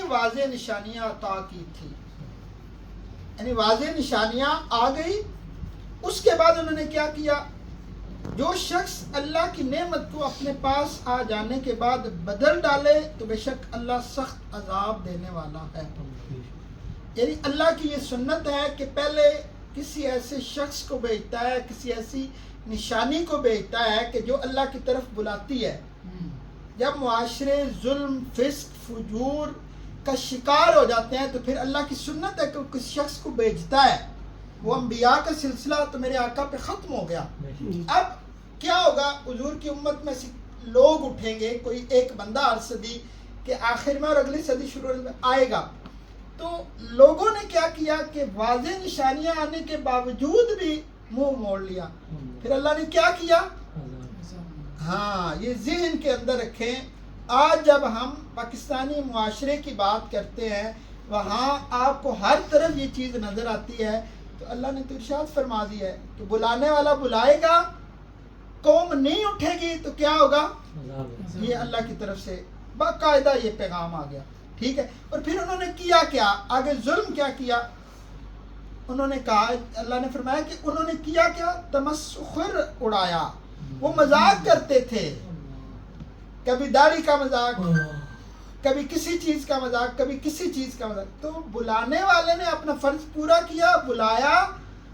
واضح نشانیاں عطا کی تھی، یعنی واضح نشانیاں آ گئی. اس کے بعد انہوں نے کیا کیا؟ جو شخص اللہ کی نعمت کو اپنے پاس آ جانے کے بعد بدل ڈالے تو بے شک اللہ سخت عذاب دینے والا ہے. یعنی اللہ کی یہ سنت ہے کہ پہلے کسی ایسے شخص کو بھیجتا ہے، کسی ایسی نشانی کو بھیجتا ہے کہ جو اللہ کی طرف بلاتی ہے. جب معاشرے ظلم، فسق، فجور کا شکار ہو جاتے ہیں تو پھر اللہ کی سنت ہے کہ وہ کسی شخص کو بھیجتا ہے. وہ انبیاء کا سلسلہ تو میرے آقا پہ ختم ہو گیا. اب کیا ہوگا؟ حضور کی امت میں سے لوگ اٹھیں گے، کوئی ایک بندہ ہر صدی کے آخر میں اور اگلی صدی شروع میں آئے گا. تو لوگوں نے کیا کیا کہ واضح نشانیاں آنے کے باوجود بھی منہ موڑ لیا. پھر اللہ نے کیا کیا؟ ہاں، یہ ذہن کے اندر رکھیں. آج جب ہم پاکستانی معاشرے کی بات کرتے ہیں، وہاں آپ کو ہر طرف یہ چیز نظر آتی ہے. تو اللہ نے تو ارشاد فرما دیا ہے کہ بلانے والا بلائے گا، قوم نہیں اٹھے گی تو کیا ہوگا؟ یہ اللہ کی طرف سے باقاعدہ یہ پیغام آ گیا. ٹھیک ہے. اور پھر انہوں نے کیا کیا آگے؟ ظلم کیا کیا؟ انہوں نے کہا، اللہ نے فرمایا کہ انہوں نے کیا کیا؟ تمسخر اڑایا. وہ مذاق کرتے تھے، کبھی داڑھی کا مذاق، کبھی کسی چیز کا مذاق، کبھی کسی چیز کا مذاق. تو بلانے والے نے اپنا فرض پورا کیا، بلایا،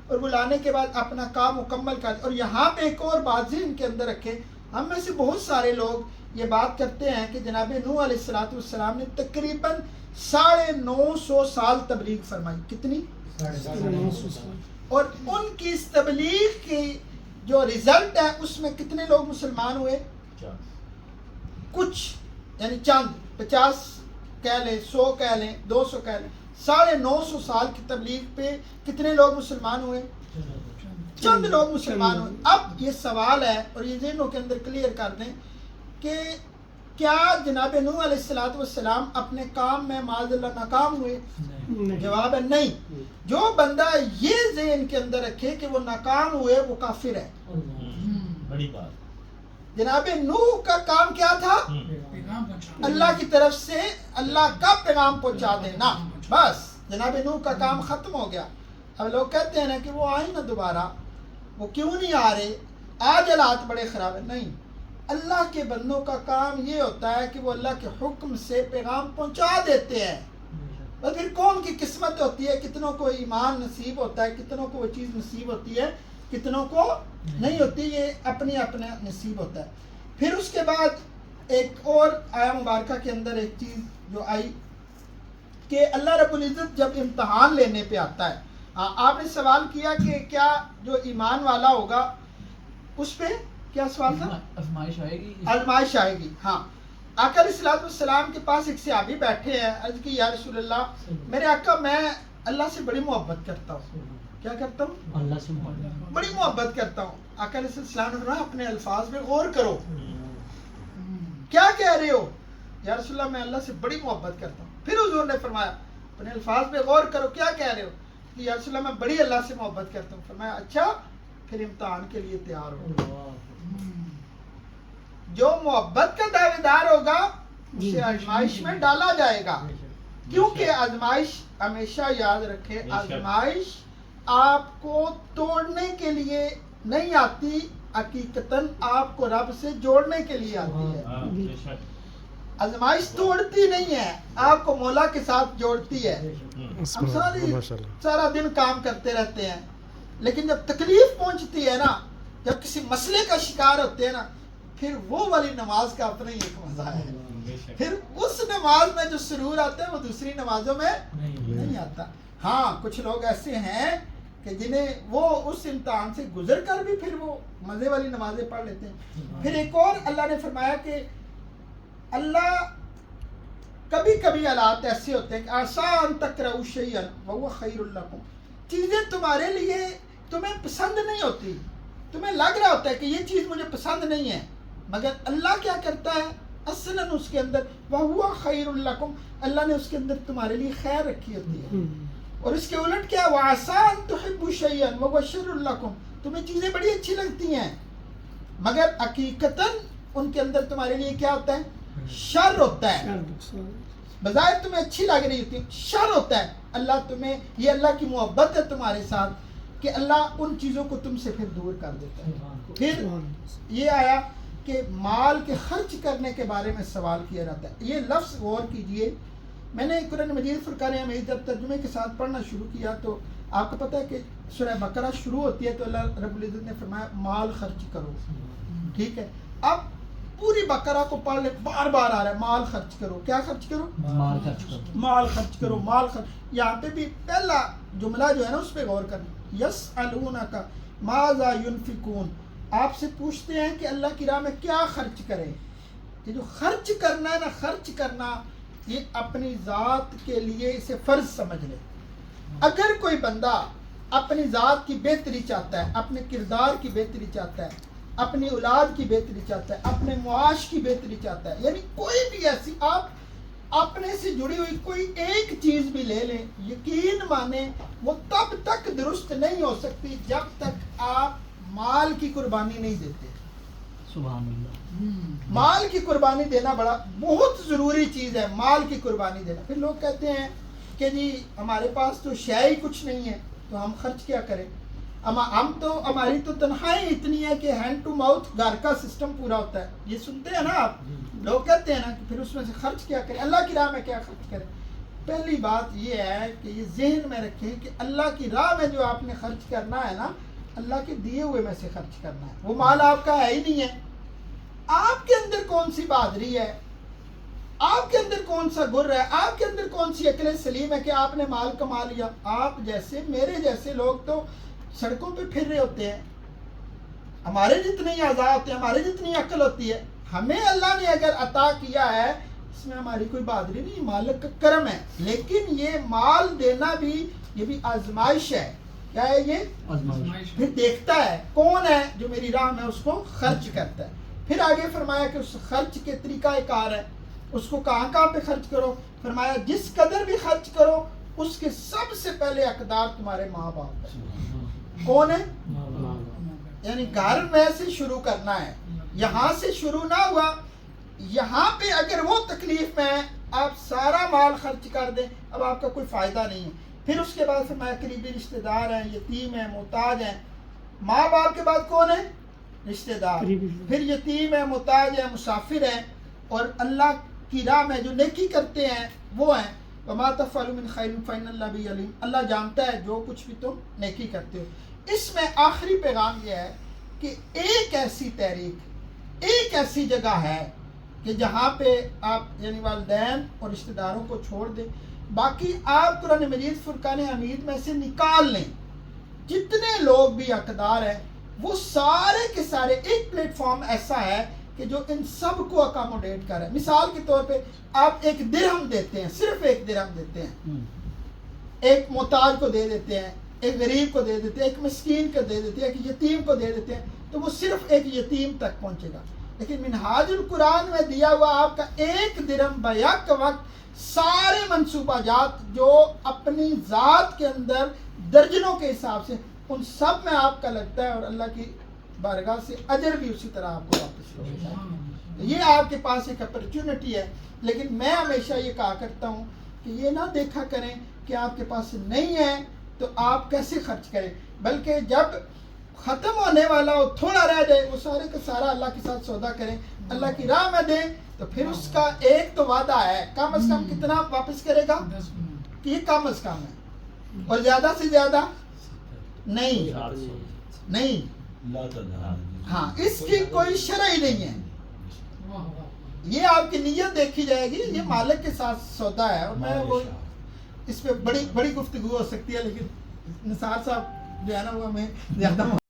اور بلانے کے بعد اپنا کام مکمل کر. اور یہاں پہ ایک اور بات ذہن کے اندر رکھیں. ہم میں سے بہت سارے لوگ یہ بات کرتے ہیں کہ جناب نوح علیہ السلام نے تقریباً 950 سال تبلیغ فرمائی. کتنی؟ 950 سال. اور ان کی اس تبلیغ کی جو رزلٹ ہے اس میں کتنے لوگ مسلمان ہوئے؟ کچھ، یعنی چند، 50 کہہ لیں، 100 کہہ لیں، 200 کہہ لیں. 950 سال کی تبلیغ پہ کتنے لوگ مسلمان ہوئے؟ چند لوگ مسلمان ہوئے. اب یہ سوال ہے اور یہ ذہنوں کے اندر کلیئر کر دیں کہ کیا جناب نوح علیہ السلام اپنے کام میں معاذ اللہ ناکام ہوئے؟ جواب ہے نہیں. جو بندہ یہ ذہن کے اندر رکھے کہ وہ ناکام ہوئے وہ کافر ہے. بڑی بات. جناب نوح کا کام کیا تھا؟ اللہ کی طرف سے اللہ کا پیغام پہنچا دینا. بس جناب نوح کا کام ختم ہو گیا. اب لوگ کہتے ہیں نا کہ وہ آئیں نا دوبارہ، وہ کیوں نہیں آ رہے؟ آج حالات بڑے خراب ہیں. نہیں، اللہ کے بندوں کا کام یہ ہوتا ہے کہ وہ اللہ کے حکم سے پیغام پہنچا دیتے ہیں. اور پھر قوم کی قسمت ہوتی ہے، کتنوں کو ایمان نصیب ہوتا ہے، کتنوں کو وہ چیز نصیب ہوتی ہے، کتنوں کو نہیں ہوتی. یہ اپنے اپنے نصیب ہوتا ہے. پھر اس کے بعد ایک اور آیا مبارکہ کے اندر ایک چیز جو آئی کہ اللہ رب العزت جب امتحان لینے پہ آتا ہے، آپ نے سوال کیا کہ کیا جو ایمان والا ہوگا اس پہ کیا سوال تھا؟ آزمائش آئے گی. آزمائش آئے گی. ہاں، آقا علیہ السلام کے پاس ایک صحابی بیٹھے ہیں. عرض کی یا رسول اللہ، میرے آقا میں اللہ سے بڑی محبت کرتا ہوں. کیا کرتا ہوں؟ اللہ سے محبت. بڑی محبت کرتا ہوں. آقا علیہ السلام نے کہا اپنے الفاظ میں غور کرو، کیا کہہ رہے ہو؟ یا رسول اللہ میں اللہ سے بڑی محبت کرتا ہوں. پھر حضور نے فرمایا اپنے الفاظ میں غور کرو، کیا کہہ رہے ہو؟ کہ یا رسول اللہ میں بڑی اللہ سے محبت کرتا ہوں. فرمایا اچھا پھر امتحان کے لیے تیار ہو. جو محبت کا دعوے دار ہوگا اسے آزمائش میں ڈالا جائے گا. کیونکہ آزمائش ہمیشہ یاد رکھے، آزمائش آپ کو توڑنے کے لیے نہیں آتی، حقیقتاً آپ کو رب سے جوڑنے کے لیے آتی ہے. آزمائش توڑتی نہیں ہے، آپ کو مولا کے ساتھ جوڑتی ہے. ہم سارا دن کام کرتے رہتے ہیں، لیکن جب تکلیف پہنچتی ہے نا، جب کسی مسئلے کا شکار ہوتے ہیں نا، پھر وہ والی نماز کا اپنا ہی ایک مزہ ہے. پھر اس نماز میں جو سرور آتا ہے وہ دوسری نمازوں میں نہیں آتا. ہاں، کچھ لوگ ایسے ہیں کہ جنہیں وہ اس امتحان سے گزر کر بھی پھر وہ مزے والی نمازیں پڑھ لیتے ہیں. پھر ایک اور اللہ نے فرمایا کہ اللہ کبھی کبھی حالات ایسے ہوتے ہیں کہ آسان تکرہوا شیئا وہو خیر لکم، چیزیں تمہارے لیے تمہیں پسند نہیں ہوتی، تمہیں لگ رہا ہوتا ہے کہ یہ چیز مجھے پسند نہیں ہے، مگر اللہ کیا کرتا ہے اصلاً اس کے اندر وہو خیر لکم، اللہ نے اس کے اندر تمہارے لیے خیر رکھی ہوتی ہے. اور اس کے الٹ کیا وَعَسَىٰ أَن تُحِبُّوا شَيْئًا وَهُوَ شَرٌّ لَكُمْ، تمہیں چیزیں بڑی اچھی لگتی ہیں مگر حقیقتاً ان کے اندر تمہارے لیے کیا ہوتا ہے؟ شر ہوتا ہے. بظاہر تمہیں اچھی لگ رہی ہوتی ہے، شر ہوتا ہے. اللہ تمہیں، یہ اللہ کی محبت ہے تمہارے ساتھ کہ اللہ ان چیزوں کو تم سے پھر دور کر دیتا ہے. پھر یہ آیا کہ مال کے خرچ کرنے کے بارے میں سوال کیا جاتا ہے. یہ لفظ غور کیجئے. میں نے قرآن مجید فرقان حمید جب ترجمے کے ساتھ پڑھنا شروع کیا تو آپ کو پتہ ہے کہ سورہ بقرہ شروع ہوتی ہے تو اللہ رب العزت نے فرمایا مال خرچ کرو. ٹھیک ہے، اب پوری بقرہ کو پڑھ لے، بار بار آ رہا ہے مال خرچ کرو. کیا خرچ کرو؟ مال خرچ کرو. مال خرچ کرو، مال خرچ. یہاں پہ بھی پہلا جملہ جو ہے نا اس پہ غور کرنا. یسألونک ماذا ینفقون، آپ سے پوچھتے ہیں کہ اللہ کی راہ میں کیا خرچ کریں. یہ جو خرچ کرنا ہے نا، خرچ کرنا یہ اپنی ذات کے لیے اسے فرض سمجھ لے. اگر کوئی بندہ اپنی ذات کی بہتری چاہتا ہے، اپنے کردار کی بہتری چاہتا ہے، اپنی اولاد کی بہتری چاہتا ہے، اپنے معاش کی بہتری چاہتا ہے، یعنی کوئی بھی ایسی آپ اپنے سے جڑی ہوئی کوئی ایک چیز بھی لے لیں، یقین مانیں وہ تب تک درست نہیں ہو سکتی جب تک آپ مال کی قربانی نہیں دیتے. سبحان اللہ. مال کی قربانی دینا بہت ضروری چیز ہے. مال کی قربانی دینا. پھر لوگ کہتے ہیں کہ جی ہمارے پاس تو شے ہی کچھ نہیں ہے تو ہم خرچ کیا کریں. ہماری تو تنخواہیں اتنی ہے کہ ہینڈ ٹو ماؤتھ گھر کا سسٹم پورا ہوتا ہے. یہ سنتے ہیں نا آپ، لوگ کہتے ہیں نا کہ پھر اس میں سے خرچ کیا کریں، اللہ کی راہ میں کیا خرچ کریں. پہلی بات یہ ہے کہ یہ ذہن میں رکھیں کہ اللہ کی راہ میں جو آپ نے خرچ کرنا ہے نا، اللہ کے دیے ہوئے میں سے خرچ کرنا ہے. وہ مال آپ کا ہے ہی نہیں ہے. آپ کے اندر کون سی بہادری ہے، آپ کے اندر کون سا گر ہے، آپ کے اندر کون سی عقل سلیم ہے کہ آپ نے مال کما لیا. آپ جیسے میرے جیسے لوگ تو سڑکوں پہ پھر رہے ہوتے ہیں. ہمارے جتنے ہی اعضاء ہوتے ہیں، ہمارے جتنی عقل ہوتی ہے، ہمیں اللہ نے اگر عطا کیا ہے اس میں ہماری کوئی بہادری نہیں، مالک کا کرم ہے. لیکن یہ مال دینا بھی یہ بھی آزمائش ہے. کیا ہے یہ؟ آزمائش. پھر دیکھتا ہے کون ہے جو میری راہ میں اس کو خرچ کرتا ہے. پھر آگے فرمایا کہ اس خرچ کے طریقہ کار ہے، اس کو کہاں کہاں پہ خرچ کرو. فرمایا جس قدر بھی خرچ کرو اس کے سب سے پہلے حقدار تمہارے ماں باپ ہے. کون ہے؟ یعنی گھر میں سے شروع کرنا ہے، یہاں سے شروع نہ ہوا. یہاں پہ اگر وہ تکلیف میں ہے آپ سارا مال خرچ کر دیں، اب آپ کا کوئی فائدہ نہیں ہے. پھر اس کے بعد فرمایا قریبی رشتہ دار ہیں، یتیم ہیں، محتاج ہیں. ماں باپ کے بعد کون ہے؟ رشتہ دار. پھر یتیم ہے، محتاج ہے، مسافر ہیں، اور اللہ کی راہ میں جو نیکی کرتے ہیں وہ ہیں. وما تفعلوا من خیر فإن اللہ به علیم. اللہ جانتا ہے جو کچھ بھی تم نیکی کرتے ہو. اس میں آخری پیغام یہ ہے کہ ایک ایسی تحریک، ایک ایسی جگہ ہے کہ جہاں پہ آپ یعنی والدین اور رشتہ داروں کو چھوڑ دیں، باقی آپ قرآن مجید فرقان حمید میں سے نکال لیں. جتنے لوگ بھی حقدار ہیں وہ سارے کے سارے ایک پلیٹ فارم ایسا ہے کہ جو ان سب کو اکاموڈیٹ کر رہا ہے. مثال کے طور پہ آپ ایک درہم دیتے ہیں، صرف ایک درہم دیتے ہیں، ایک محتاج کو دے دیتے ہیں، ایک غریب کو دے دیتے ہیں، ایک مسکین کو دے دیتے ہیں، ایک یتیم کو دے دیتے ہیں، تو وہ صرف ایک یتیم تک پہنچے گا. لیکن منہاج القرآن میں دیا ہوا آپ کا ایک درہم بیک وقت سارے منصوبہ جات جو اپنی ذات کے اندر درجنوں کے حساب سے ان سب میں آپ کا لگتا ہے، اور اللہ کی بارگاہ سے اجر بھی اسی طرح آپ کو واپس ہوتا ہے. یہ آپ کے پاس ایک اپرچونٹی ہے. لیکن میں ہمیشہ یہ کہا کرتا ہوں کہ یہ نہ دیکھا کریں کہ آپ کے پاس نہیں ہے تو آپ کیسے خرچ کریں، بلکہ جب ختم ہونے والا ہو، تھوڑا رہ جائے، وہ سارے کا سارا اللہ کے ساتھ سودا کریں، اللہ کی راہ میں دیں، تو پھر اس کا ایک تو وعدہ ہے کم از کم کتنا واپس کرے گا، کہ یہ کم از کم ہے، اور زیادہ سے زیادہ نہیں. ہاں، اس کی کوئی شرح ہی نہیں ہے. یہ آپ کی نیت دیکھی جائے گی، یہ مالک کے ساتھ سودا ہے. اور میں وہ اس پہ بڑی گفتگو ہو سکتی ہے، لیکن نثار صاحب جو ہے نا وہ ہمیں زیادہ